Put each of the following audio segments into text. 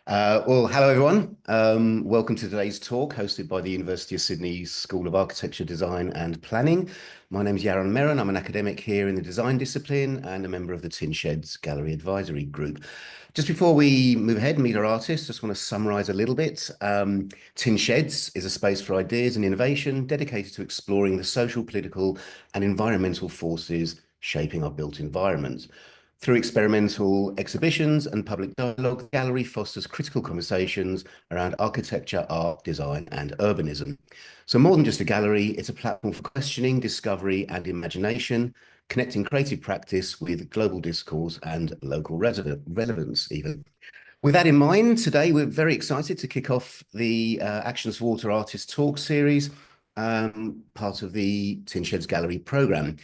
Well, hello everyone. Welcome to today's talk hosted by the University of Sydney School of Architecture, Design and Planning. My name is Yaron Merrin. I'm an academic here in the design discipline and a member of the Tin Sheds Gallery Advisory Group. Just before we move ahead and meet our artists, just want to summarise a little bit. Tin Sheds is a space for ideas and innovation dedicated to exploring the social, political and environmental forces shaping our built environment. Through experimental exhibitions and public dialogue, the gallery fosters critical conversations around architecture, art, design, and urbanism. So more than just a gallery, it's a platform for questioning, discovery, and imagination, connecting creative practice with global discourse and local relevance even. With that in mind, today we're very excited to kick off the Actions for Water Artist Talk series, part of the Tin Sheds Gallery programme.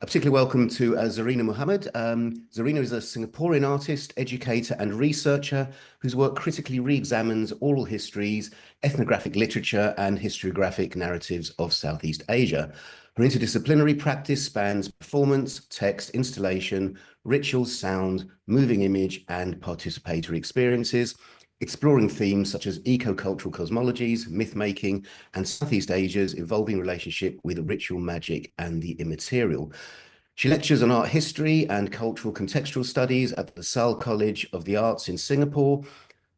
A particular welcome to Zarina Muhammad. Zarina is a Singaporean artist, educator and researcher whose work critically re-examines oral histories, ethnographic literature and historiographic narratives of Southeast Asia. Her interdisciplinary practice spans performance, text, installation, ritual, sound, moving image, and participatory experiences, exploring themes such as eco-cultural cosmologies, myth-making, and Southeast Asia's evolving relationship with ritual magic and the immaterial. She lectures on art history and cultural contextual studies at the LASALLE College of the Arts in Singapore.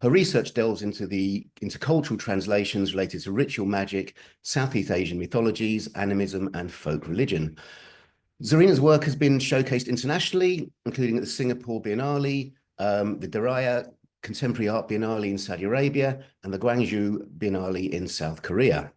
Her research delves into cultural translations related to ritual magic, Southeast Asian mythologies, animism, and folk religion. Zarina's work has been showcased internationally, including at the Singapore Biennale, the Diriyah Contemporary Art Biennale in Saudi Arabia, and the Gwangju Biennale in South Korea.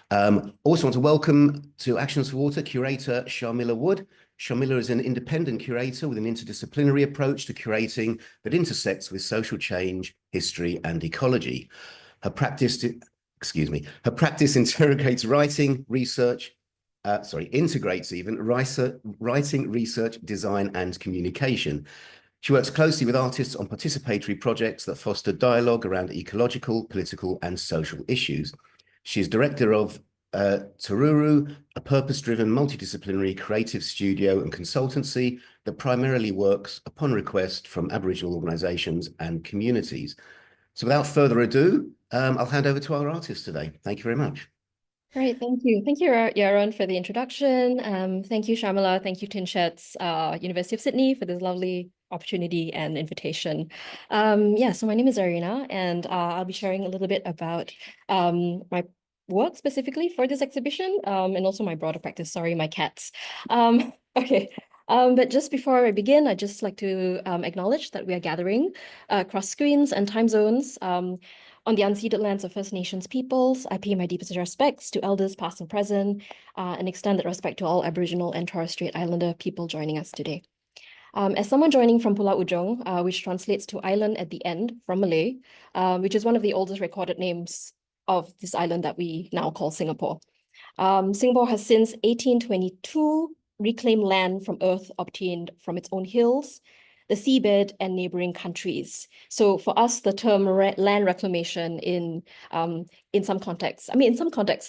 Also want to welcome to Actions for Water curator Sharmila Wood. Sharmila is an independent curator with an interdisciplinary approach to curating that intersects with social change, history, and ecology. Her practice integrates writing, research, writing, research, design, and communication. She works closely with artists on participatory projects that foster dialogue around ecological, political, and social issues. She is director of Tururu, a purpose-driven, multidisciplinary creative studio and consultancy that primarily works upon request from Aboriginal organisations and communities. So without further ado, I'll hand over to our artist today. Thank you very much. Great, thank you. Thank you, Yaron, for the introduction. Thank you, Sharmila. Thank you, Tin Sheds, University of Sydney, for this lovely opportunity and invitation. So my name is Zarina, and I'll be sharing a little bit about my work specifically for this exhibition, and also my broader practice. Sorry, my cats. Okay. But just before I begin, I'd just like to acknowledge that we are gathering across screens and time zones on the unceded lands of First Nations peoples. I pay my deepest respects to elders past and present, and extend that respect to all Aboriginal and Torres Strait Islander people joining us today. As someone joining from Pulau Ujong, which translates to island at the end from Malay, which is one of the oldest recorded names of this island that we now call Singapore. Singapore has since 1822 reclaimed land from earth obtained from its own hills, the seabed, and neighboring countries. So for us, the term land reclamation in some contexts,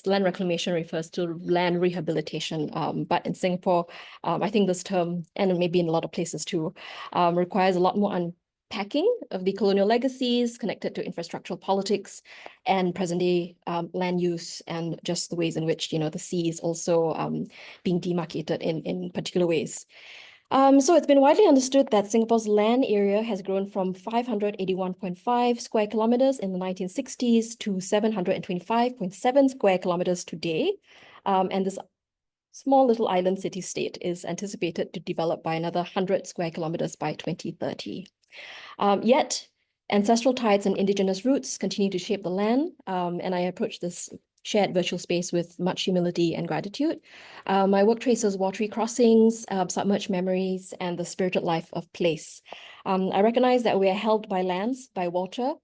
land reclamation refers to land rehabilitation. But in Singapore, I think this term, and maybe in a lot of places too, requires a lot more unpacking of the colonial legacies connected to infrastructural politics and present-day land use, and just the ways in which, the sea is also being demarcated in particular ways. So it's been widely understood that Singapore's land area has grown from 581.5 square kilometers in the 1960s to 725.7 square kilometers today. And this small little island city-state is anticipated to develop by another 100 square kilometers by 2030. Yet, ancestral tides and indigenous roots continue to shape the land, and I approach this shared virtual space with much humility and gratitude. My work traces watery crossings, submerged memories, and the spirited life of place. I recognize that we are held by lands, by water,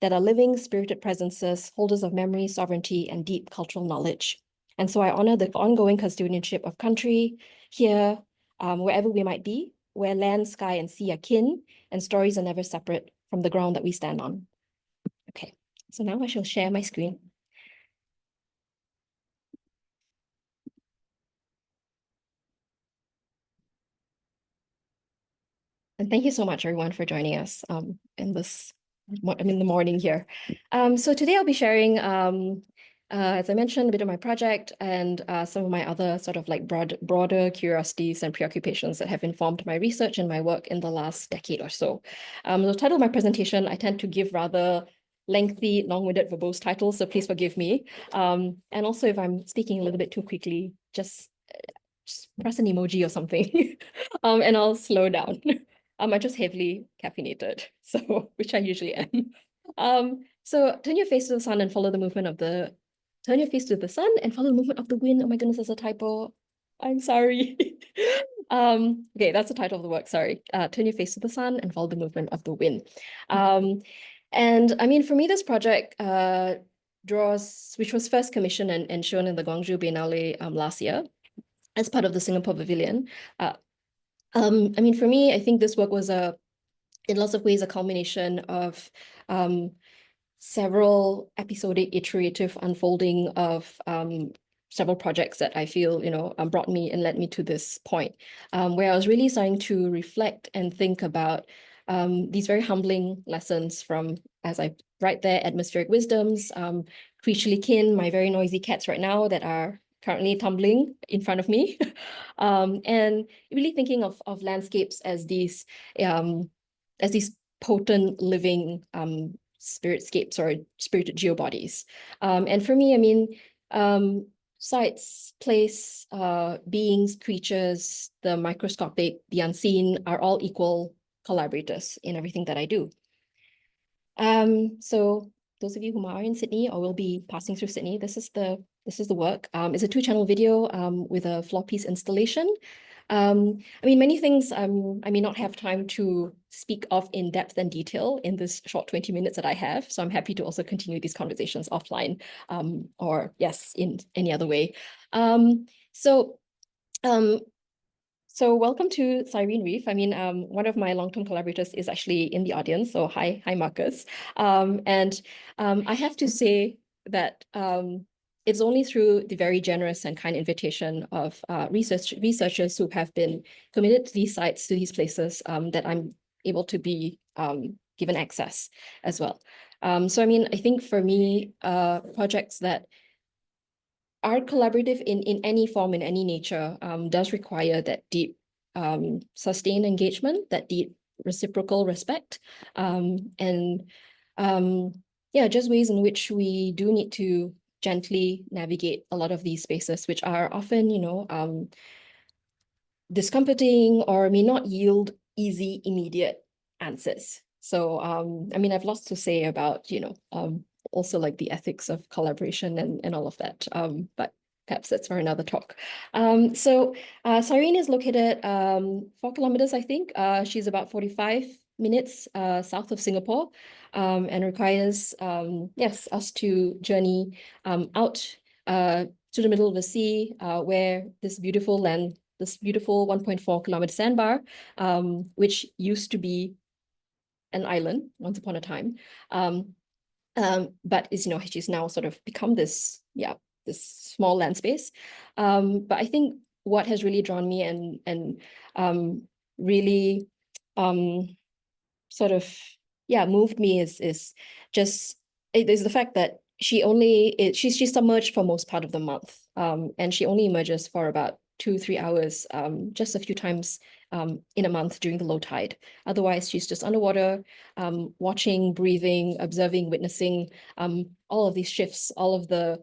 that are living, spirited presences, holders of memory, sovereignty, and deep cultural knowledge. And so I honor the ongoing custodianship of country here, wherever we might be, where land, sky, and sea are kin, and stories are never separate from the ground that we stand on. Okay, so now I shall share my screen. And thank you so much, everyone, for joining us in this I'm in the morning here. So today I'll be sharing, as I mentioned, a bit of my project and some of my other sort of like broader curiosities and preoccupations that have informed my research and my work in the last decade or so. The title of my presentation, I tend to give rather lengthy, long-winded verbose titles, so please forgive me. And also if I'm speaking a little bit too quickly, just press an emoji or something, and I'll slow down. I'm just heavily caffeinated, so which I usually am. So turn your face to the sun and follow the movement of the. Turn your face to the sun and follow the movement of the wind. Oh my goodness, there's a typo. I'm sorry. Okay, that's the title of the work. Sorry. Turn your face to the sun and follow the movement of the wind. And I mean, for me, this project which was first commissioned and shown in the Gwangju Biennale last year as part of the Singapore Pavilion. I mean, for me, I think this work was in lots of ways, a culmination of several episodic, iterative unfolding of several projects that I feel, brought me and led me to this point, where I was really starting to reflect and think about these very humbling lessons from, as I write there, atmospheric wisdoms, creaturely kin, my very noisy cats right now that are currently tumbling in front of me, and really thinking of landscapes as these potent living spiritscapes or spirited geobodies. And for me, I mean, sites, place, beings, creatures, the microscopic, the unseen are all equal collaborators in everything that I do. So those of you who are in Sydney or will be passing through Sydney, this is the work. It's a 2-channel video with a floor piece installation. I mean, many things I may not have time to speak of in depth and detail in this short 20 minutes that I have. So I'm happy to also continue these conversations offline or yes, in any other way. So welcome to Cyrene Reef. I mean, one of my long-term collaborators is actually in the audience. So hi Marcus. And I have to say that it's only through the very generous and kind invitation of researchers who have been committed to these sites, to these places, that I'm able to be given access as well. So I mean, I think for me, projects that are collaborative in any form, in any nature, does require that deep, sustained engagement, that deep reciprocal respect, and yeah, just ways in which we do need to gently navigate a lot of these spaces, which are often, discomforting or may not yield easy, immediate answers. So, I mean, I've lots to say about, also like the ethics of collaboration and all of that. But perhaps that's for another talk. So Cyrene is located 4 kilometers, I think. She's about 45 minutes south of Singapore, and requires, yes, us to journey out to the middle of the sea, where this beautiful 1.4 kilometer sandbar, which used to be an island once upon a time, but is she's now sort of become this small land space. But I think what has really drawn me and really sort of moved me is just the fact that she's submerged for most part of the month, and she only emerges for about 2-3 hours, just a few times in a month during the low tide. Otherwise, she's just underwater, watching, breathing, observing, witnessing all of these shifts, all of the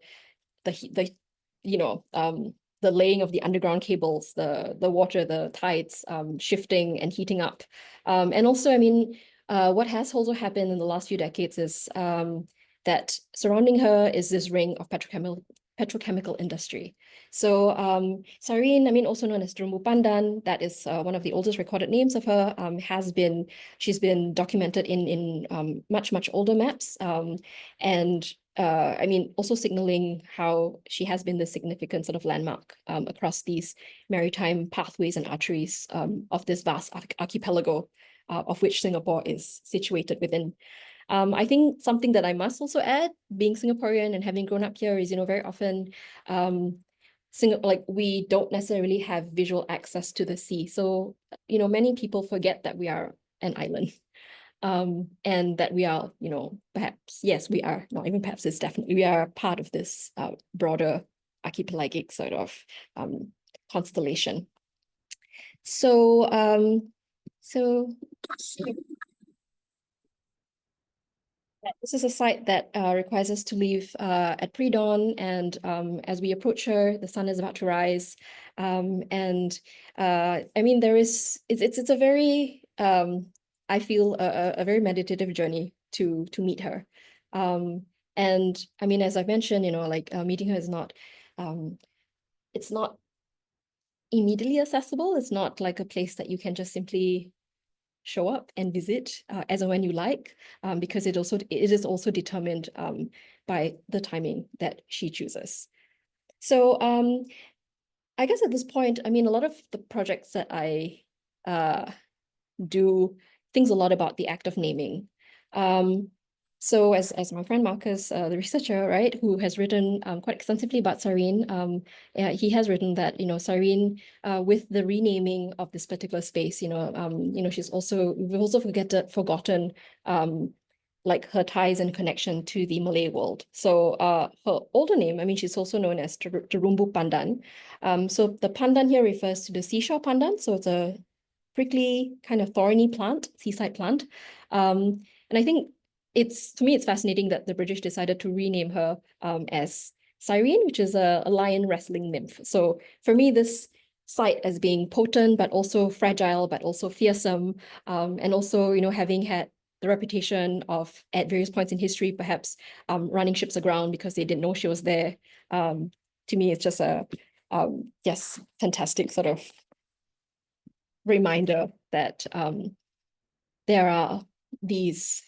laying of the underground cables, the water, the tides shifting and heating up. And also, I mean, what has also happened in the last few decades is that surrounding her is this ring of petrochemical industry. So Cyrene, I mean, also known as Terumbu Pandan, that is one of the oldest recorded names of her, she's been documented in much older maps, and I mean, also signaling how she has been the significant sort of landmark across these maritime pathways and arteries of this vast archipelago, of which Singapore is situated within. I think something that I must also add, being Singaporean and having grown up here, is, very often we don't necessarily have visual access to the sea. So, many people forget that we are an island. and that we are, perhaps, yes, we are, not even perhaps, it's definitely, we are part of this broader archipelagic sort of constellation. So, this is a site that requires us to leave at pre-dawn, and as we approach her, the sun is about to rise. And I mean, it's a very, I feel a very meditative journey to meet her. And I mean, as I've mentioned, like meeting her is not, it's not immediately accessible. It's not like a place that you can just simply show up and visit as and when you like, because it is also determined by the timing that she chooses. So I guess at this point, I mean, a lot of the projects that I do things a lot about the act of naming. So as my friend Marcus, the researcher, right, who has written quite extensively about Cyrene, he has written that, Cyrene, with the renaming of this particular space, we've also forgotten like her ties and connection to the Malay world. So her older name, I mean, she's also known as Terumbu Pandan. So the pandan here refers to the seashore pandan. So it's a prickly, kind of thorny plant, seaside plant. And I think to me, it's fascinating that the British decided to rename her as Cyrene, which is a lion wrestling nymph. So for me, this site as being potent, but also fragile, but also fearsome, and also, having had the reputation of, at various points in history, perhaps running ships aground because they didn't know she was there. To me, it's just a fantastic sort of reminder that there are these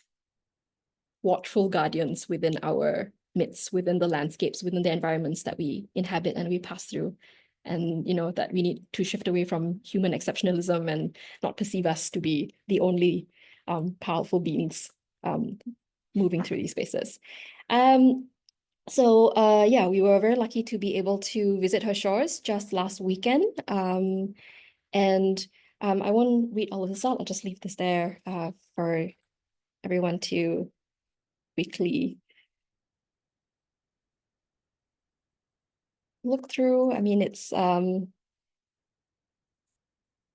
watchful guardians within our midst, within the landscapes, within the environments that we inhabit and we pass through. And, that we need to shift away from human exceptionalism and not perceive us to be the only powerful beings moving through these spaces. So we were very lucky to be able to visit her shores just last weekend. And I won't read all of this out. I'll just leave this there for everyone to quickly look through. I mean, it's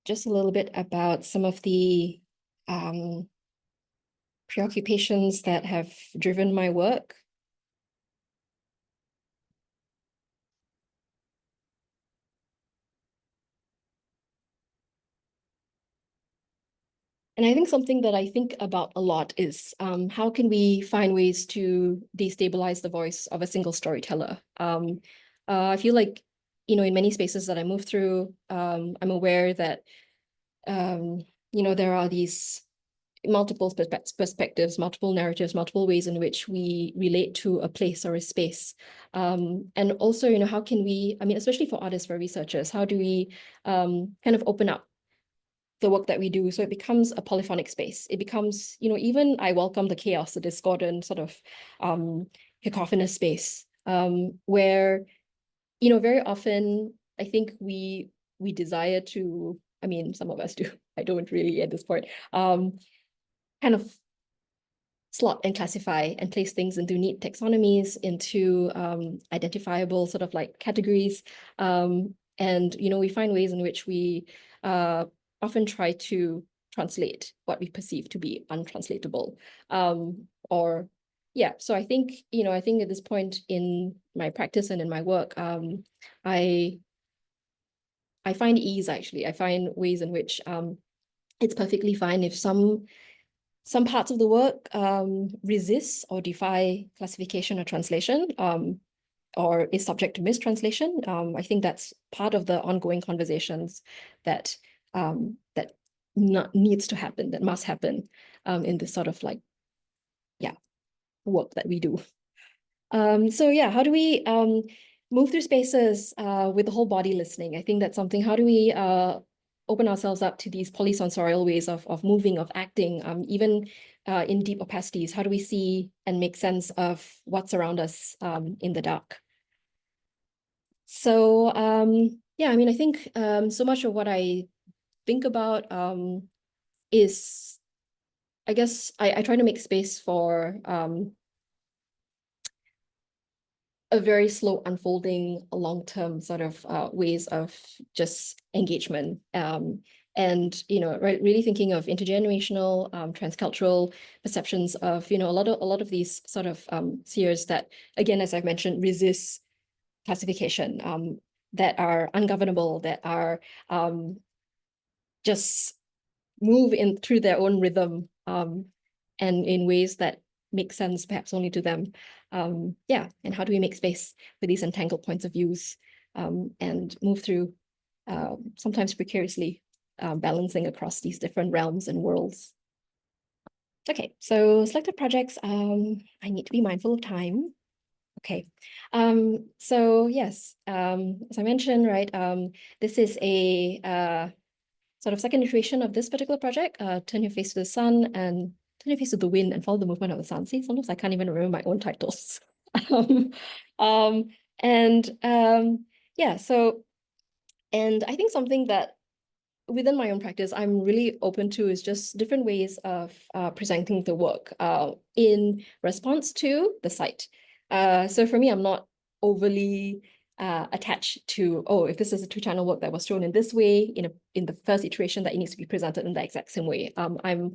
just a little bit about some of the preoccupations that have driven my work. And I think something that I think about a lot is how can we find ways to destabilize the voice of a single storyteller? I feel like, in many spaces that I move through, I'm aware that, there are these multiple perspectives, multiple narratives, multiple ways in which we relate to a place or a space. And also, how can we, I mean, especially for artists, for researchers, how do we kind of open up the work that we do so it becomes a polyphonic space? It becomes, even I welcome the chaos, the discordant sort of cacophonous space where, very often I think we desire to, I mean, some of us do, I don't really at this point, kind of slot and classify and place things into neat taxonomies, into identifiable sort of like categories. And, we find ways in which we often try to translate what we perceive to be untranslatable. So I think, I think at this point in my practice and in my work, I find ease, actually. I find ways in which it's perfectly fine if some parts of the work resist or defy classification or translation, or is subject to mistranslation. I think that's part of the ongoing conversations that needs to happen, that must happen in this sort of like, work that we do. How do we move through spaces with the whole body listening? I think that's something. How do we open ourselves up to these polysensorial ways of moving, of acting, even in deep opacities? How do we see and make sense of what's around us in the dark? So I mean, I think so much of what I think about is I guess I try to make space for a very slow unfolding, long-term sort of ways of just engagement. And really thinking of intergenerational, transcultural perceptions of a lot of these sort of spheres that, again, as I've mentioned, resist classification, that are ungovernable, that are just move in through their own rhythm, and in ways that make sense perhaps only to them. Yeah, and how do we make space for these entangled points of views, and move through, sometimes precariously, balancing across these different realms and worlds. Okay, so selected projects, I need to be mindful of time. Okay, so yes, as I mentioned, right, this is a sort of second iteration of this particular project, Turn Your Face to the Sun and Turn Your Face to the Wind and Follow the Movement of the Sun. See, sometimes I can't even remember my own titles. um, um, yeah, so, and I think something that within my own practice, I'm really open to is just different ways of presenting the work in response to the site. So for me, I'm not overly attached to, oh, if this is a two-channel work that was shown in this way, in the first iteration, that it needs to be presented in the exact same way. I'm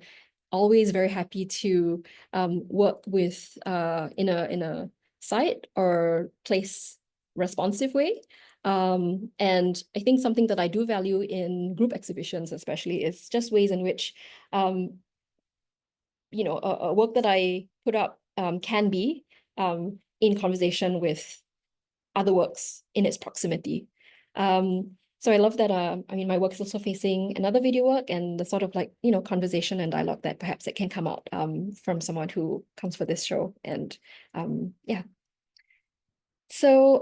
always very happy to work with in a site or place responsive way. And I think something that I do value in group exhibitions, especially, is just ways in which, a work that I put up can be in conversation with other works in its proximity. So I love that, I mean, my work is also facing another video work and the sort of like, conversation and dialogue that perhaps it can come out from someone who comes for this show. And yeah. So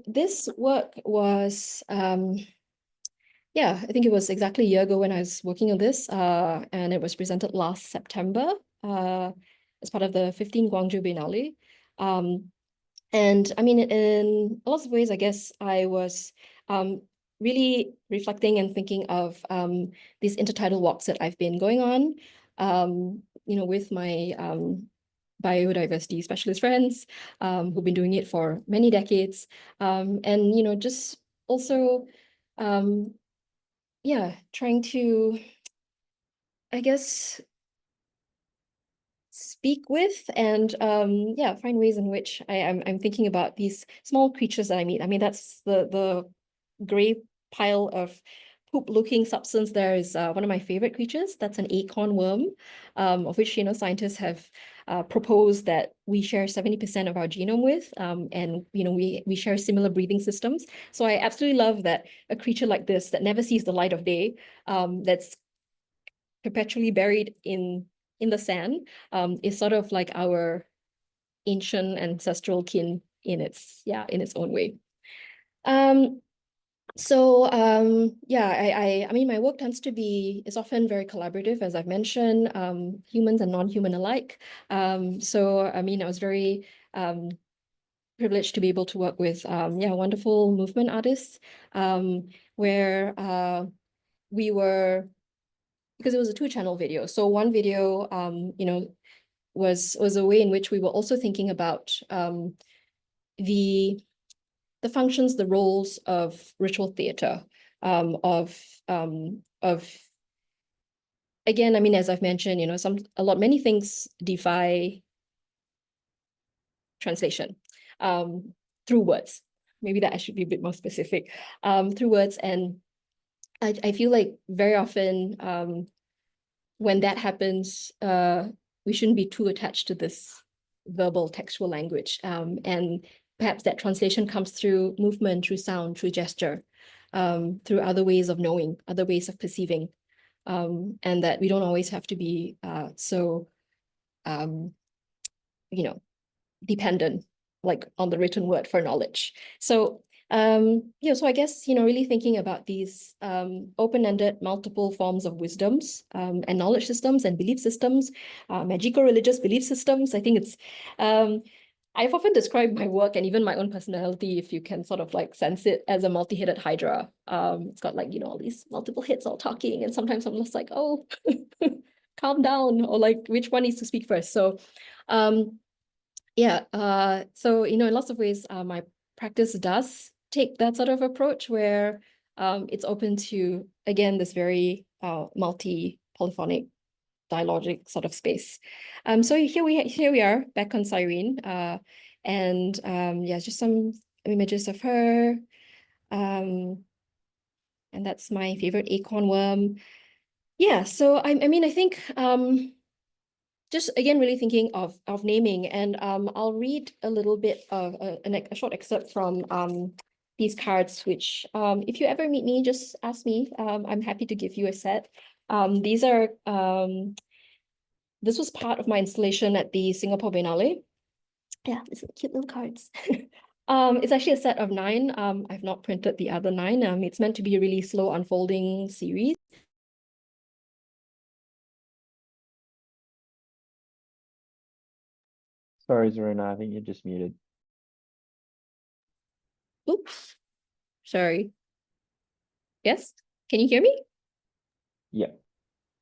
this work was, yeah, I think it was exactly a year ago when I was working on this, and it was presented last September as part of the 15th Gwangju Biennale. And I mean, in lots of ways, I guess I was really reflecting and thinking of these intertidal walks that I've been going on, with my biodiversity specialist friends who've been doing it for many decades. And, just also, yeah, trying to, I guess, speak with and yeah, find ways in which I'm thinking about these small creatures that I meet. I mean, that's the gray pile of poop-looking substance there is one of my favorite creatures. That's an acorn worm, of which scientists have proposed that we share 70% of our genome with, and we share similar breathing systems. So I absolutely love that a creature like this that never sees the light of day, that's perpetually buried in the sand, is sort of like our ancient ancestral kin in its own way. So yeah, I mean, my work tends to be, is often very collaborative, as I've mentioned, humans and non-human alike. So I mean, I was very privileged to be able to work with yeah, wonderful movement artists, where we were, because it was a two-channel video. So one video, was a way in which we were also thinking about the functions, the roles of ritual theater, of again, I mean, as I've mentioned, many things defy translation through words. Maybe that I should be a bit more specific, through words. And I feel like very often when that happens, we shouldn't be too attached to this verbal textual language. And perhaps that translation comes through movement, through sound, through gesture, through other ways of knowing, other ways of perceiving, and that we don't always have to be so, dependent, like on the written word for knowledge. So so I guess, really thinking about these open-ended multiple forms of wisdoms, and knowledge systems and belief systems, magical religious belief systems. I think it's, I've often described my work and even my own personality, if you can sort of like sense it, as a multi-headed hydra. It's got like, all these multiple heads all talking, and sometimes I'm just like, oh, calm down, or like which one needs to speak first. So yeah, so in lots of ways, my practice does take that sort of approach where it's open to, again, this very multi-polyphonic dialogic sort of space. So here we are back on Cyrene, and yeah, just some images of her, and that's my favorite acorn worm. Yeah, so I mean, I think just again, really thinking of naming, and I'll read a little bit of a short excerpt from these cards, which if you ever meet me, just ask me. I'm happy to give you a set. These are this was part of my installation at the Singapore Biennale. Yeah, these are cute little cards. It's actually a set of 9. I've not printed the other 9. It's meant to be a really slow unfolding series. Sorry, Zarina, I think you're just muted. Oops, sorry. Yes, can you hear me? Yeah.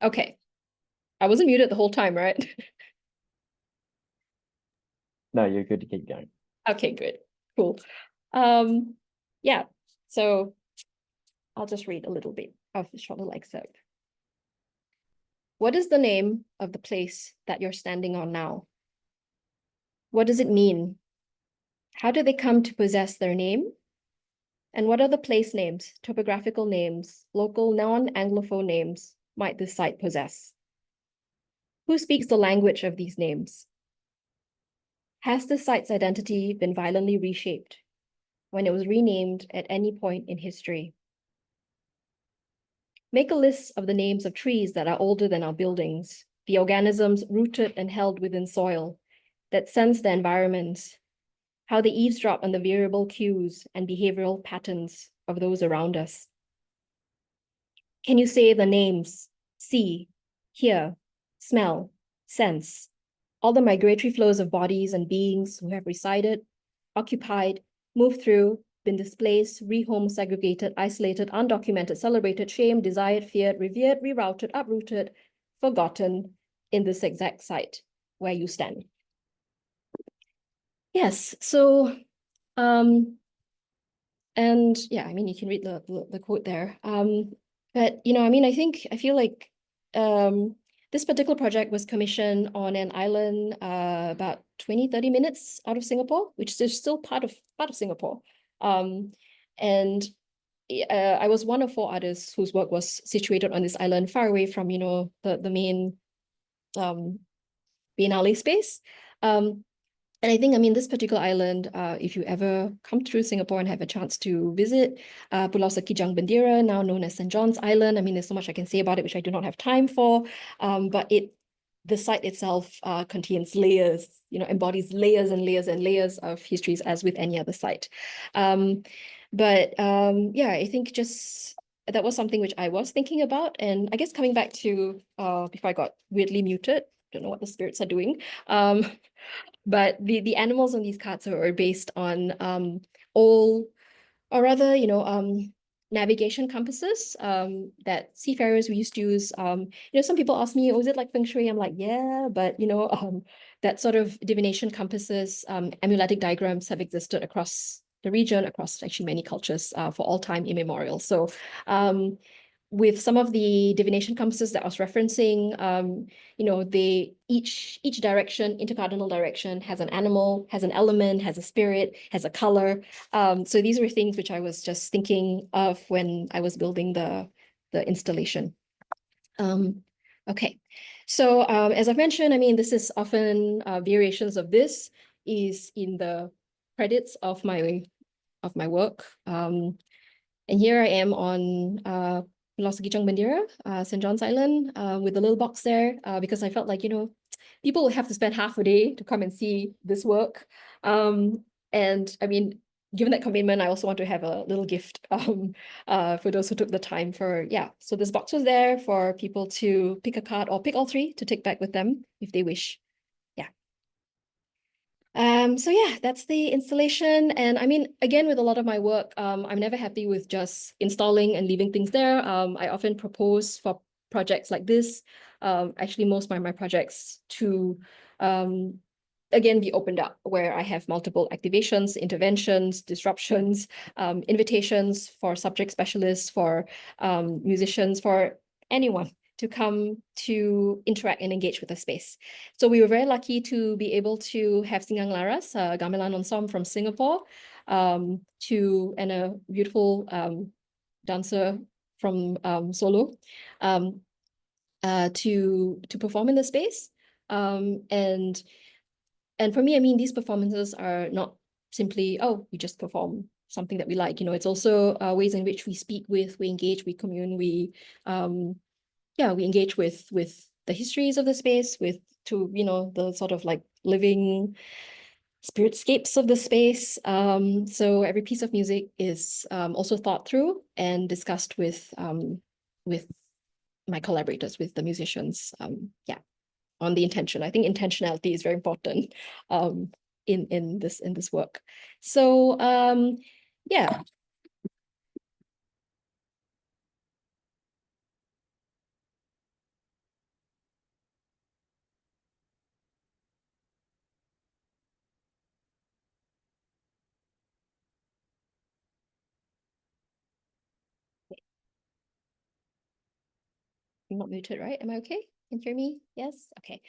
Okay. I wasn't muted the whole time, right? No, you're good to keep going. Okay, good. Cool. Yeah, so I'll just read a little bit of the short little excerpt. What is the name of the place that you're standing on now? What does it mean? How did they come to possess their name? And what other place names, topographical names, local non-Anglophone names might this site possess? Who speaks the language of these names? Has the site's identity been violently reshaped when it was renamed at any point in history? Make a list of the names of trees that are older than our buildings, the organisms rooted and held within soil that sense the environment, how they eavesdrop on the variable cues and behavioral patterns of those around us. Can you say the names, see, hear, smell, sense, all the migratory flows of bodies and beings who have resided, occupied, moved through, been displaced, rehomed, segregated, isolated, undocumented, celebrated, shamed, desired, feared, revered, rerouted, uprooted, forgotten in this exact site where you stand? Yes, so, and yeah, I mean, you can read the quote there. But, I feel like this particular project was commissioned on an island about 20-30 minutes out of Singapore, which is still part of Singapore. And I was one of 4 artists whose work was situated on this island, far away from, the main Biennale space. And I think, this particular island, if you ever come through Singapore and have a chance to visit Pulau Sekijang Bendera, now known as St. John's Island, there's so much I can say about it, which I do not have time for. But the site itself contains layers, embodies layers and layers and layers of histories, as with any other site. Yeah, I think just that was something which I was thinking about. And I guess coming back to before I got weirdly muted, don't know what the spirits are doing. But the animals on these cards are based on old, or rather, navigation compasses that seafarers we used to use. Some people ask me, oh, is it like feng shui? I'm like, yeah, but that sort of divination compasses, amuletic diagrams have existed across the region, across actually many cultures for all time immemorial. So with some of the divination compasses that I was referencing, each direction, intercardinal direction, has an animal, has an element, has a spirit, has a color. So these were things which I was just thinking of when I was building the installation. Okay, so as I've mentioned, this is often variations of this is in the credits of my work. And here I am on Pulau Sekijang Bendera, St. John's Island, with a little box there, because I felt like, people will have to spend half a day to come and see this work. And given that commitment, I also want to have a little gift for those who took the time for, yeah. So this box was there for people to pick a card or pick all 3 to take back with them if they wish. So yeah, that's the installation. And again, with a lot of my work, I'm never happy with just installing and leaving things there. I often propose for projects like this, actually most of my projects, to again be opened up, where I have multiple activations, interventions, disruptions, invitations for subject specialists, for musicians, for anyone to come to interact and engage with the space. So we were very lucky to be able to have Singang Laras, a gamelan ensemble from Singapore, and a beautiful dancer from Solo, to perform in the space. And for me, I mean, these performances are not simply, oh, we just perform something that we like. You know, it's also ways in which we speak with, we engage, we commune, we engage with the histories of the space, the sort of like living spiritscapes of the space. So every piece of music is also thought through and discussed with my collaborators, with the musicians. On the intention. I think intentionality is very important in this work. So yeah. I'm not muted, right? Am I okay? Can you hear me? Yes? Okay.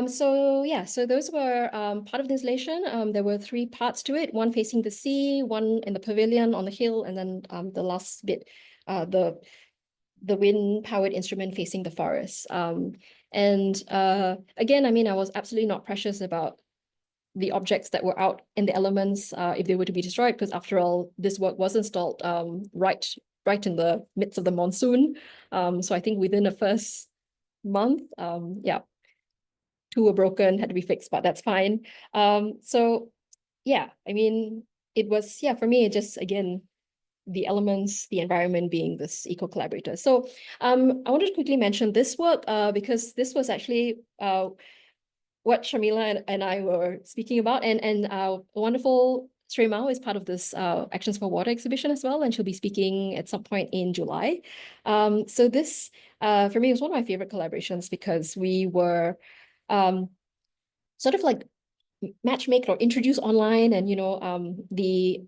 So those were part of the installation. There were 3 parts to it, one facing the sea, one in the pavilion on the hill, and then the last bit, the wind-powered instrument facing the forest. Again, I mean, I was absolutely not precious about the objects that were out in the elements, if they were to be destroyed, because after all, this work was installed right in the midst of the monsoon. So I think within the first month, 2 were broken, had to be fixed, but that's fine. So yeah, I mean, it was, for me, it just, again, the elements, the environment being this eco-collaborator. So I wanted to quickly mention this work because this was actually what Sharmila and I were speaking about, and our wonderful Sharmila is part of this Actions for Water exhibition as well, and she'll be speaking at some point in July. So this, for me, was one of my favorite collaborations because we were sort of like matchmake or introduce online, and the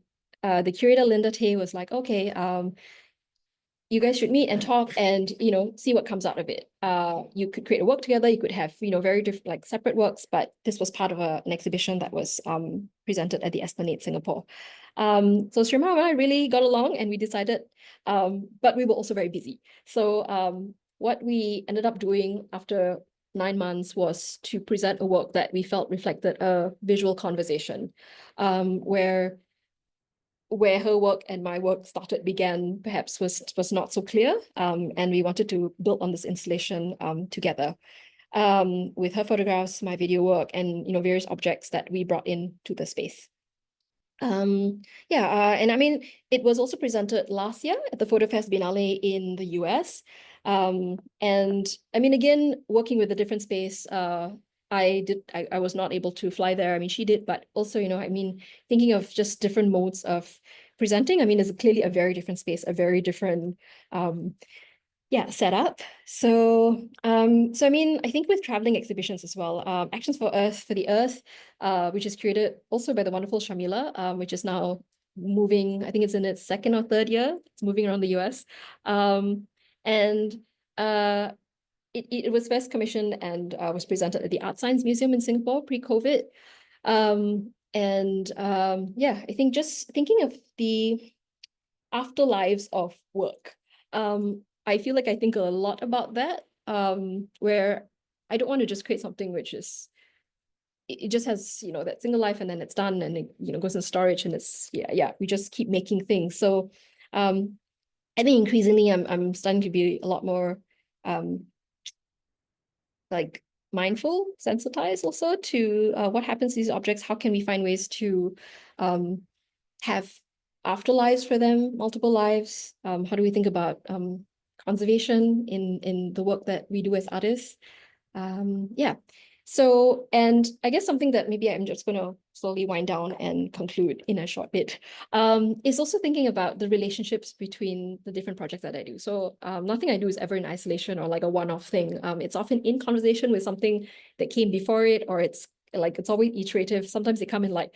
curator Linda Tay was like, okay, you guys should meet and talk and, see what comes out of it. You could create a work together. You could have, very different, like separate works, but this was part of an exhibition that was presented at the Esplanade Singapore. So Sharmila and I really got along, and we decided, but we were also very busy. So what we ended up doing after 9 months was to present a work that we felt reflected a visual conversation, where her work and my work began perhaps was not so clear, and we wanted to build on this installation together, with her photographs, my video work, and various objects that we brought into the space. And I mean, it was also presented last year at the Photofest Biennale in the US. And I mean, again, working with a different space, I was not able to fly there. I mean, she did, but also, I mean, thinking of just different modes of presenting, I mean, it's clearly a very different space, a very different setup. So I mean, I think with traveling exhibitions as well, Actions for the Earth, which is curated also by the wonderful Sharmila, which is now moving, I think it's in its 2nd or 3rd year, it's moving around the US. It was first commissioned and was presented at the Art Science Museum in Singapore pre-COVID. I think just thinking of the afterlives of work, I feel like I think a lot about that, where I don't want to just create something which is, it just has, that single life, and then it's done, and it, goes in storage, and it's, we just keep making things. So I think increasingly I'm starting to be a lot more like mindful, sensitized also to what happens to these objects. How can we find ways to have afterlives for them, multiple lives? How do we think about conservation in the work that we do as artists? So, and I guess something that maybe I'm just going to slowly wind down and conclude in a short bit, is also thinking about the relationships between the different projects that I do. So nothing I do is ever in isolation or like a one-off thing. It's often in conversation with something that came before it, or it's always iterative. Sometimes they come in like,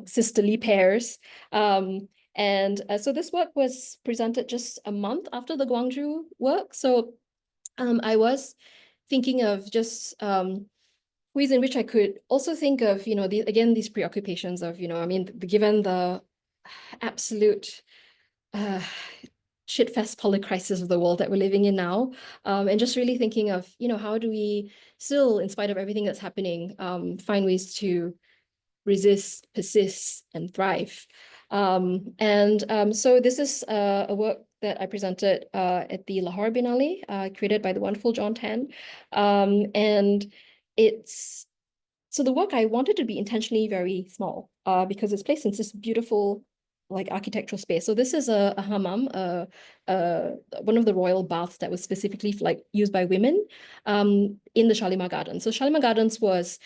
sisterly pairs. So this work was presented just a month after the Gwangju work. So I was thinking of just ways in which I could also think of, these preoccupations of, given the absolute shitfest polycrisis of the world that we're living in now, and just really thinking of, how do we still, in spite of everything that's happening, find ways to resist, persist, and thrive. So this is a work that I presented at the Lahore Biennale, created by the wonderful John Tan. And so the work I wanted to be intentionally very small because it's placed in this beautiful like architectural space. So this is a hammam, one of the royal baths that was specifically like used by women in the Shalimar Gardens. So Shalimar Gardens was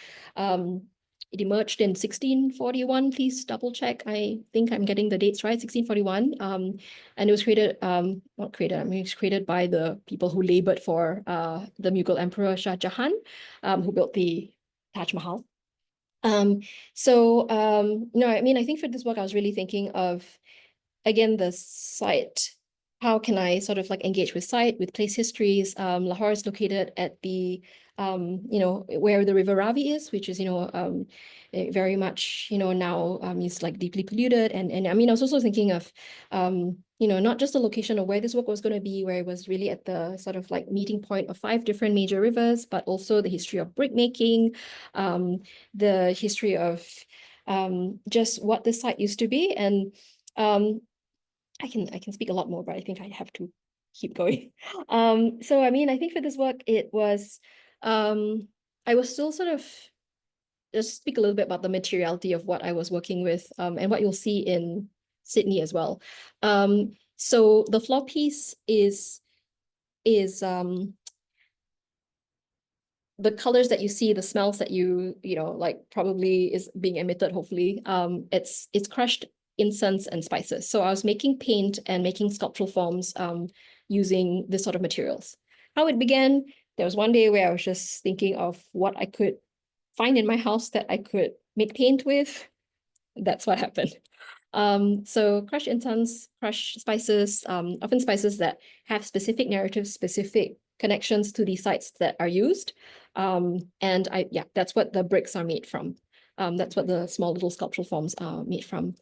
it emerged in 1641. Please double check. I think I'm getting the dates right. 1641. And it was created, not created, it was created by the people who labored for the Mughal Emperor Shah Jahan, who built the Taj Mahal. I think for this work, I was really thinking of, again, the site. How can I sort of like engage with site, with place histories? Lahore is located at the, where the river Ravi is, which is, very much, now is like deeply polluted. And I mean, I was also thinking of, not just the location of where this work was going to be, where it was really at the sort of like meeting point of 5 different major rivers, but also the history of brick making, the history of just what this site used to be. And I can speak a lot more, but I think I have to keep going. So I mean, I think for this work, it was I was still sort of just speak a little bit about the materiality of what I was working with, and what you'll see in Sydney as well. So the floor piece is the colors that you see, the smells that like probably is being emitted, hopefully. It's crushed incense and spices. So I was making paint and making sculptural forms using this sort of materials. How it began, there was one day where I was just thinking of what I could find in my house that I could make paint with. That's what happened. So crushed incense, crushed spices, often spices that have specific narratives, specific connections to the sites that are used. That's what the bricks are made from. That's what the small little sculptural forms are made from.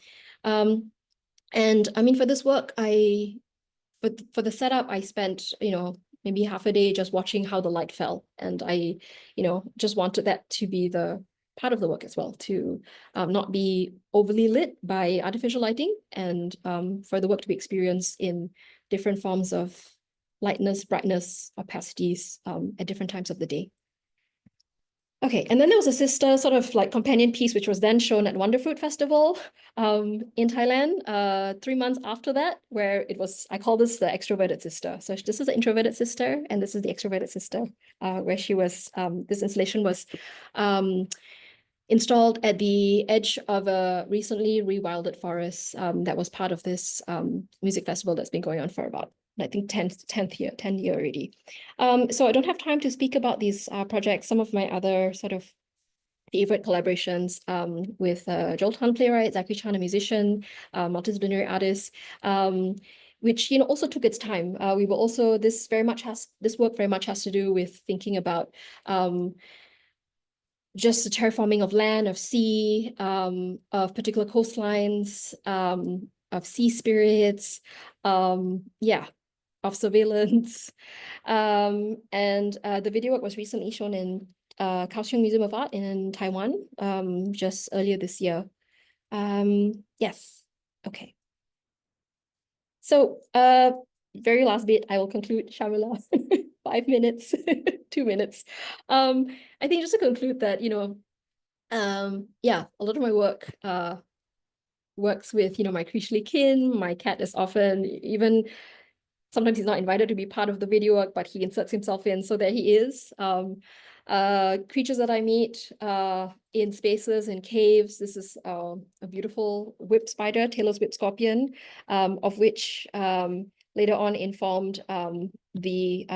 And I mean, for this work, for the setup, I spent, maybe half a day just watching how the light fell. And I, just wanted that to be the part of the work as well, to not be overly lit by artificial lighting, and for the work to be experienced in different forms of lightness, brightness, opacities at different times of the day. Okay, and then there was a sister sort of like companion piece, which was then shown at Wonderfruit Festival in Thailand 3 months after that, where it was, I call this the extroverted sister. So this is the introverted sister, and this is the extroverted sister, where she was, this installation was installed at the edge of a recently rewilded forest that was part of this music festival that's been going on for about, I think, 10th year already. So I don't have time to speak about these projects. Some of my other sort of favorite collaborations with Joel Tan, playwright, Zachary Chan, a musician, multidisciplinary artist, which also took its time. We were also, this work very much has to do with thinking about just the terraforming of land, of sea, of particular coastlines, of sea spirits, of surveillance. The video work was recently shown in Kaohsiung Museum of Art in Taiwan, just earlier this year. Yes, okay. So very last bit, I will conclude, Sharmila. 5 minutes, 2 minutes. I think just to conclude that, a lot of my work works with, my creaturely kin. My cat is often, even sometimes he's not invited to be part of the video work, but he inserts himself in, so there he is. creatures that I meet in spaces, in caves. This is a beautiful whip spider, tailless whip scorpion, of which later on informed the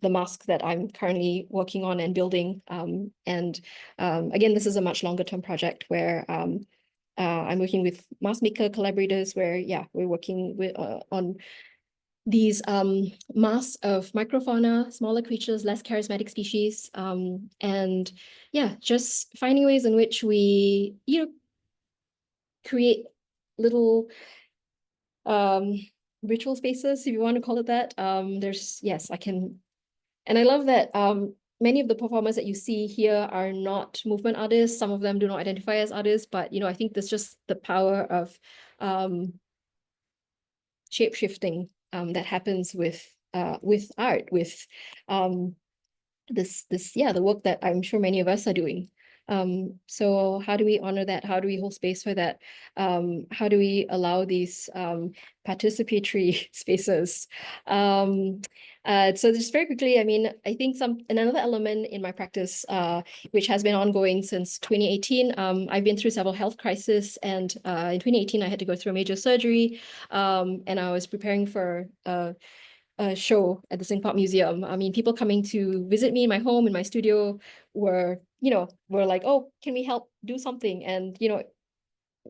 mask that I'm currently working on and building. Again, this is a much longer term project where I'm working with mask maker collaborators where, yeah, we're working with on these masks of microfauna, smaller creatures, less charismatic species, and yeah, just finding ways in which we, create little ritual spaces, if you want to call it that. Yes, I can, and I love that many of the performers that you see here are not movement artists. Some of them do not identify as artists, but I think there's just the power of shape-shifting that happens with art, with the work that I'm sure many of us are doing. So how do we honor that? How do we hold space for that? How do we allow these participatory spaces? So just very quickly, I mean, I think another element in my practice, which has been ongoing since 2018, I've been through several health crises, and in 2018, I had to go through a major surgery, and I was preparing for a show at the Singapore Museum. I mean, people coming to visit me in my home, in my studio, were like, oh, can we help do something? And,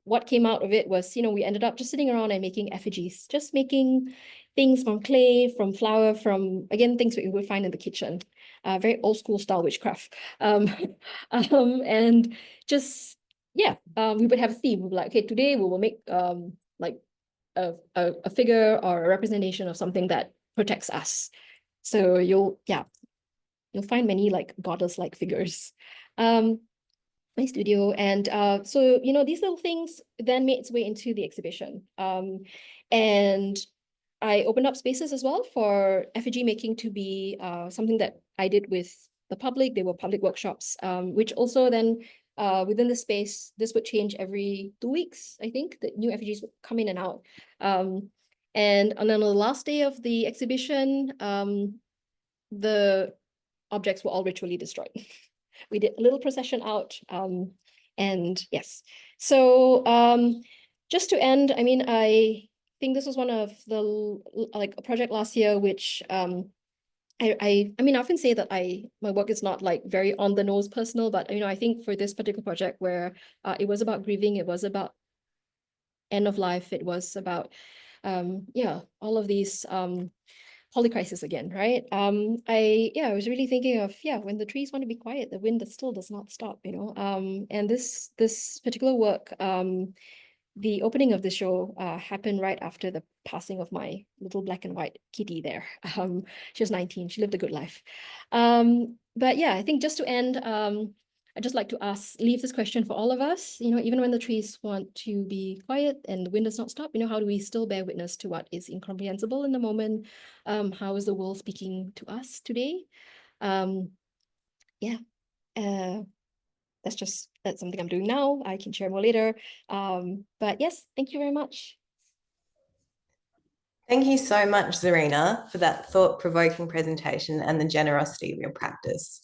what came out of it was, we ended up just sitting around and making effigies, just making things from clay, from flour, from, again, things we would find in the kitchen, very old school style witchcraft. And just, yeah, we would have a theme. We'd be like, okay, today we will make like a figure or a representation of something that protects us. So you'll find many like goddess-like figures. My studio. And so, these little things then made its way into the exhibition. And I opened up spaces as well for effigy making to be something that I did with the public. They were public workshops, which also then within the space, this would change every 2 weeks, I think, that new effigies would come in and out. And then on the last day of the exhibition, the objects were all ritually destroyed. We did a little procession out, and yes. So just to end, I mean, I think this was one of the like a project last year, which I mean, I often say that my work is not like very on the nose personal, but I think for this particular project where it was about grieving, it was about end of life, it was about all of these polycrisis again, right? I was really thinking of, when the trees want to be quiet, the wind still does not stop, and this particular work, the opening of the show happened right after the passing of my little black and white kitty there. She was 19, she lived a good life. But yeah, I think just to end, I'd just like to leave this question for all of us, even when the trees want to be quiet and the wind does not stop, how do we still bear witness to what is incomprehensible in the moment? How is the world speaking to us today? That's something I'm doing now. I can share more later. But yes, thank you very much. Thank you so much, Zarina, for that thought-provoking presentation and the generosity of your practice.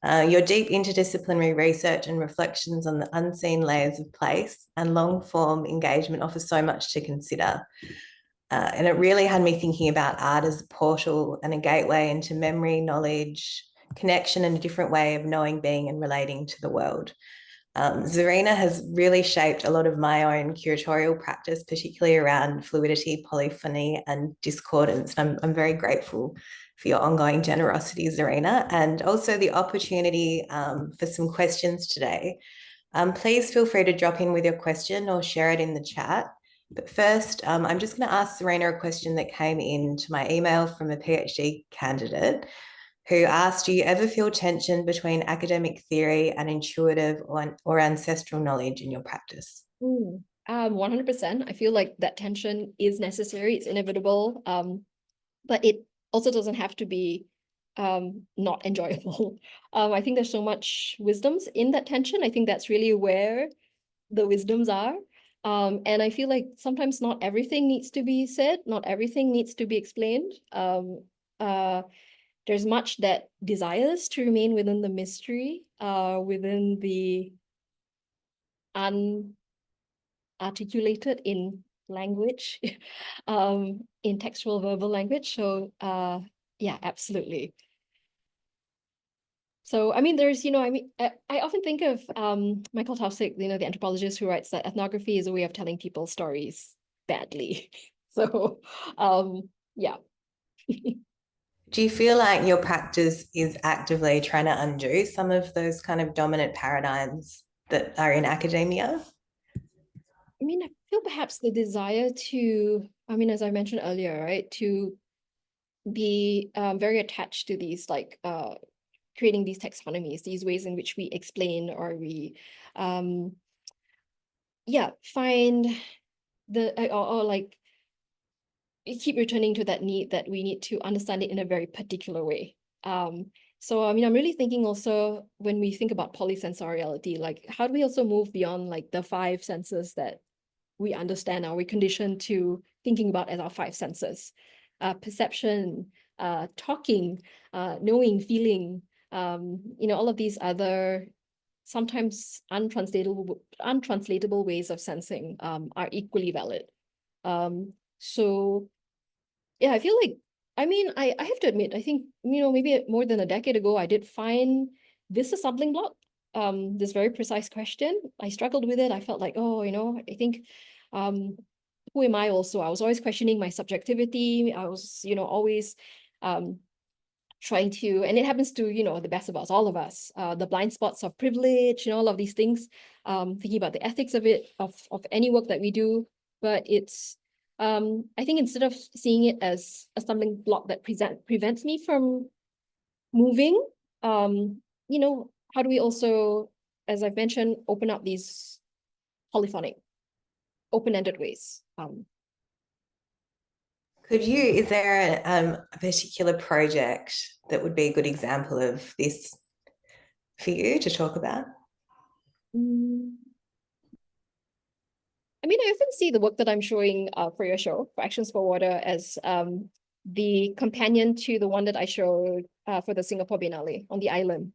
Your deep interdisciplinary research and reflections on the unseen layers of place and long-form engagement offer so much to consider. And it really had me thinking about art as a portal and a gateway into memory, knowledge, connection, and a different way of knowing, being, and relating to the world. Zarina has really shaped a lot of my own curatorial practice, particularly around fluidity, polyphony, and discordance. I'm very grateful for your ongoing generosity, Zarina, and also the opportunity for some questions today. Please feel free to drop in with your question or share it in the chat. But first, I'm just going to ask Zarina a question that came in to my email from a PhD candidate who asked, do you ever feel tension between academic theory and intuitive or ancestral knowledge in your practice? 100%. I feel like that tension is necessary. It's inevitable. But it also doesn't have to be not enjoyable. I think there's so much wisdoms in that tension. I think that's really where the wisdoms are. And I feel like sometimes not everything needs to be said, not everything needs to be explained. there's much that desires to remain within the mystery, within the unarticulated in language, in textual verbal language. So yeah, absolutely. So, I mean, there's, I often think of Michael Taussig, the anthropologist who writes that ethnography is a way of telling people stories badly. So, yeah. Do you feel like your practice is actively trying to undo some of those kind of dominant paradigms that are in academia? I mean, I feel perhaps the desire to, I mean, as I mentioned earlier, right, to be very attached to these like creating these taxonomies, these ways in which we explain or we find the or like keep returning to that need that we need to understand it in a very particular way. So I mean, I'm really thinking also when we think about polysensoriality, like how do we also move beyond like the 5 senses that we understand or we conditioned to thinking about as our 5 senses? Perception, talking, knowing, feeling, all of these other sometimes untranslatable ways of sensing are equally valid. So yeah, I feel like, I mean, I have to admit, I think, maybe more than a decade ago, I did find this a stumbling block, this very precise question. I struggled with it. I felt like, oh, I think, who am I also? I was always questioning my subjectivity. I was, always trying to, and it happens to, the best of us, all of us, the blind spots of privilege, all of these things, thinking about the ethics of it, of any work that we do. But it's, I think instead of seeing it as a stumbling block that prevents me from moving, how do we also, as I've mentioned, open up these polyphonic, open-ended ways? Is there a particular project that would be a good example of this for you to talk about? I mean, I often see the work that I'm showing for your show, for Actions for Water, as the companion to the one that I showed for the Singapore Biennale on the island.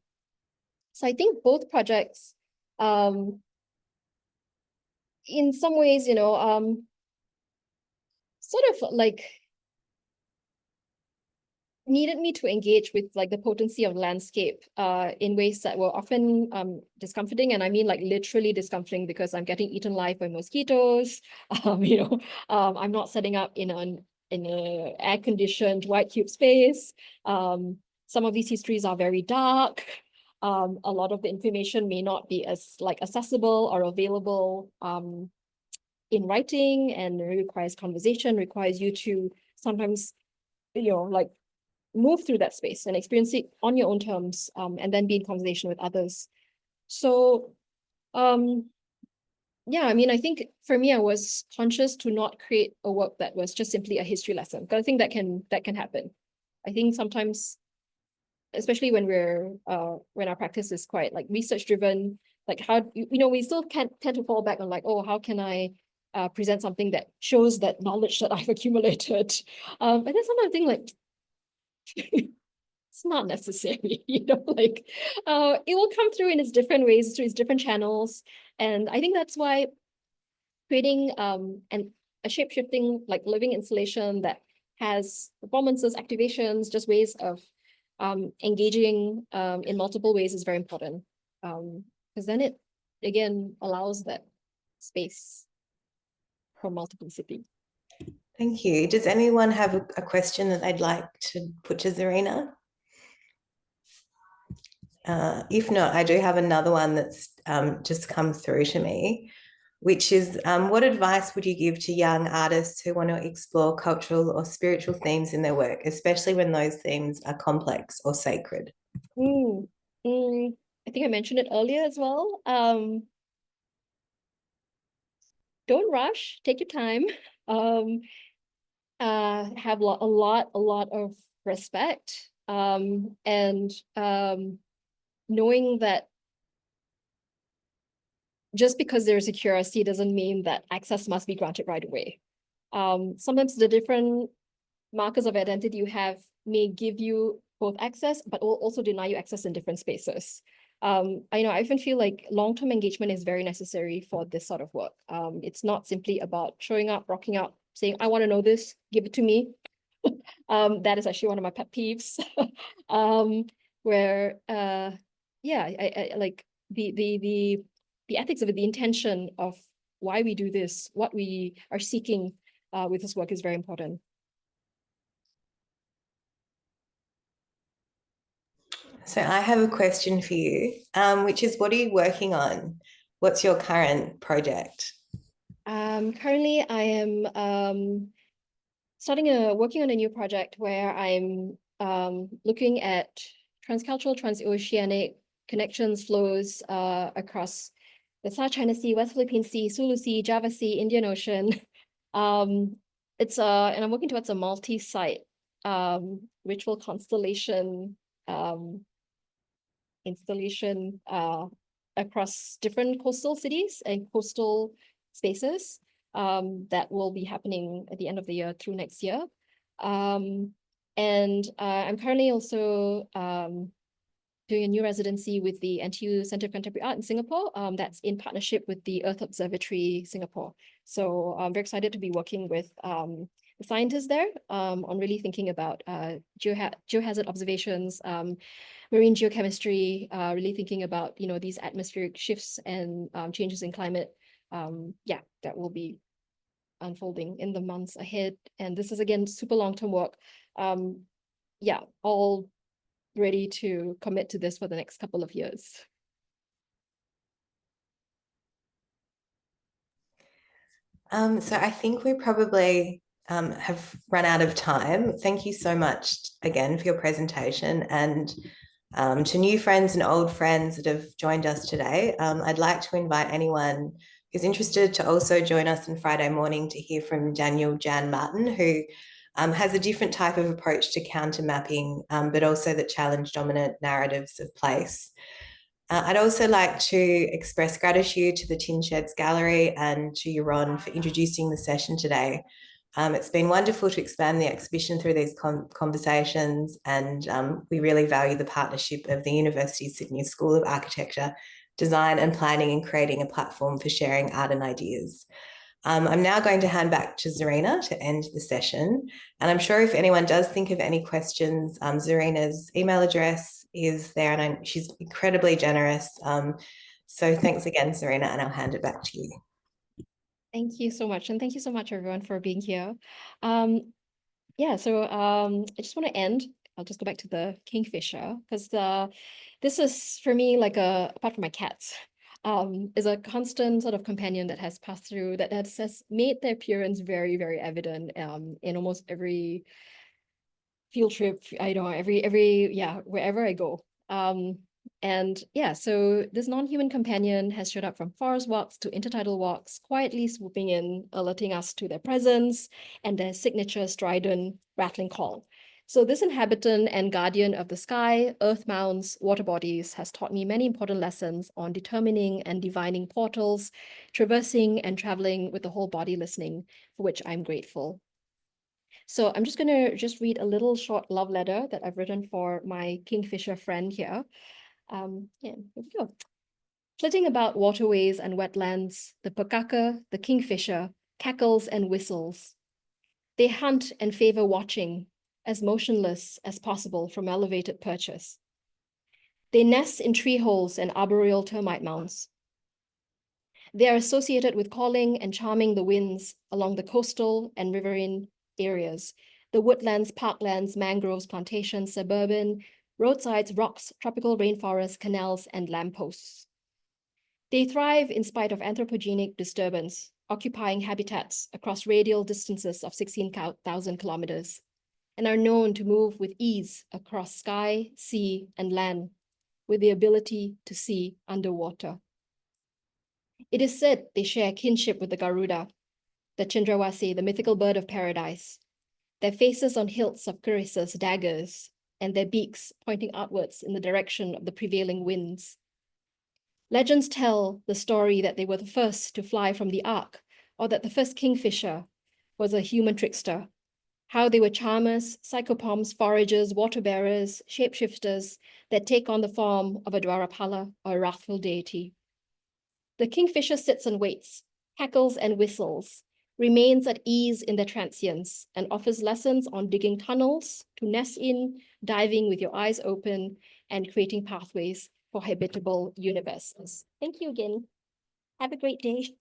So I think both projects, in some ways, sort of like needed me to engage with like the potency of landscape in ways that were often discomforting. And I mean like literally discomforting because I'm getting eaten alive by mosquitoes. I'm not setting up in an air-conditioned white cube space. Some of these histories are very dark. A lot of the information may not be as like accessible or available in writing, and it requires conversation, requires you to sometimes, like move through that space and experience it on your own terms, and then be in conversation with others. So, yeah, I mean, I think for me, I was conscious to not create a work that was just simply a history lesson, because I think that can happen. I think sometimes, especially when when our practice is quite like research driven, like how, we still tend to fall back on like, oh, how can I present something that shows that knowledge that I've accumulated? But then sometimes I think like, it's not necessary, like it will come through in its different ways, through its different channels. And I think that's why creating a shape-shifting, like living installation that has performances, activations, just ways of engaging in multiple ways is very important. Because then it again allows that space for multiplicity. Thank you. Does anyone have a question that they'd like to put to Zarina? If not, I do have another one that's just come through to me, which is what advice would you give to young artists who want to explore cultural or spiritual themes in their work, especially when those themes are complex or sacred? I think I mentioned it earlier as well. Don't rush, take your time. Have a lot of respect, and knowing that just because there's a curiosity doesn't mean that access must be granted right away. Sometimes the different markers of identity you have may give you both access, but will also deny you access in different spaces. I often feel like long-term engagement is very necessary for this sort of work. It's not simply about showing up, rocking up, saying, I want to know this, give it to me. That is actually one of my pet peeves. Where yeah, I like the ethics of it, the intention of why we do this, what we are seeking with this work is very important. So I have a question for you, which is, what are you working on? What's your current project? Currently, I am working on a new project where I'm looking at transcultural, transoceanic connections, flows across the South China Sea, West Philippine Sea, Sulu Sea, Java Sea, Indian Ocean. And I'm working towards a multi-site ritual constellation installation across different coastal cities and coastal spaces that will be happening at the end of the year through next year. And I'm currently also doing a new residency with the NTU Center of Contemporary Art in Singapore. That's in partnership with the Earth Observatory Singapore. So I'm very excited to be working with the scientists there on really thinking about geohazard observations, marine geochemistry, really thinking about these atmospheric shifts and changes in climate. Yeah, that will be unfolding in the months ahead. And this is, again, super long-term work. Yeah, all ready to commit to this for the next couple of years. So I think we probably have run out of time. Thank you so much again for your presentation, and to new friends and old friends that have joined us today. I'd like to invite anyone who's interested to also join us on Friday morning to hear from Daniel Jan Martin, who has a different type of approach to counter mapping, but also that challenge dominant narratives of place. I'd also like to express gratitude to the Tin Sheds Gallery and to Yaron for introducing the session today. It's been wonderful to expand the exhibition through these conversations, and we really value the partnership of the University of Sydney School of Architecture, Design and Planning in creating a platform for sharing art and ideas. I'm now going to hand back to Zarina to end the session. And I'm sure if anyone does think of any questions, Zarina's email address is there, and she's incredibly generous. So thanks again, Zarina, and I'll hand it back to you. Thank you so much. And thank you so much, everyone, for being here. Yeah, so I just want to end. I'll just go back to the kingfisher, because this is, for me, like apart from my cats, is a constant sort of companion that has passed through, that has made their appearance very, very evident in almost every field trip, wherever I go. And yeah, so this non-human companion has showed up from forest walks to intertidal walks, quietly swooping in, alerting us to their presence and their signature strident rattling call. So this inhabitant and guardian of the sky, earth mounds, water bodies has taught me many important lessons on determining and divining portals, traversing and traveling with the whole body listening, for which I'm grateful. So I'm just going to read a little short love letter that I've written for my kingfisher friend here. Yeah, here we go. Flitting about waterways and wetlands, the pakaka, the kingfisher, cackles and whistles. They hunt and favor watching, as motionless as possible from elevated perches. They nest in tree holes and arboreal termite mounds. They are associated with calling and charming the winds along the coastal and riverine areas, the woodlands, parklands, mangroves, plantations, suburban, roadsides, rocks, tropical rainforests, canals, and lampposts. They thrive in spite of anthropogenic disturbance, occupying habitats across radial distances of 16,000 kilometers, and are known to move with ease across sky, sea, and land, with the ability to see underwater. It is said they share kinship with the Garuda, the Chandrawasi, the mythical bird of paradise, their faces on hilts of cuirasses, daggers, and their beaks pointing outwards in the direction of the prevailing winds. Legends tell the story that they were the first to fly from the ark, or that the first kingfisher was a human trickster, how they were charmers, psychopoms, foragers, water bearers, shapeshifters that take on the form of a Dwarapala or a wrathful deity. The kingfisher sits and waits, cackles and whistles, remains at ease in their transience, and offers lessons on digging tunnels to nest in, diving with your eyes open, and creating pathways for habitable universes. Thank you again. Have a great day.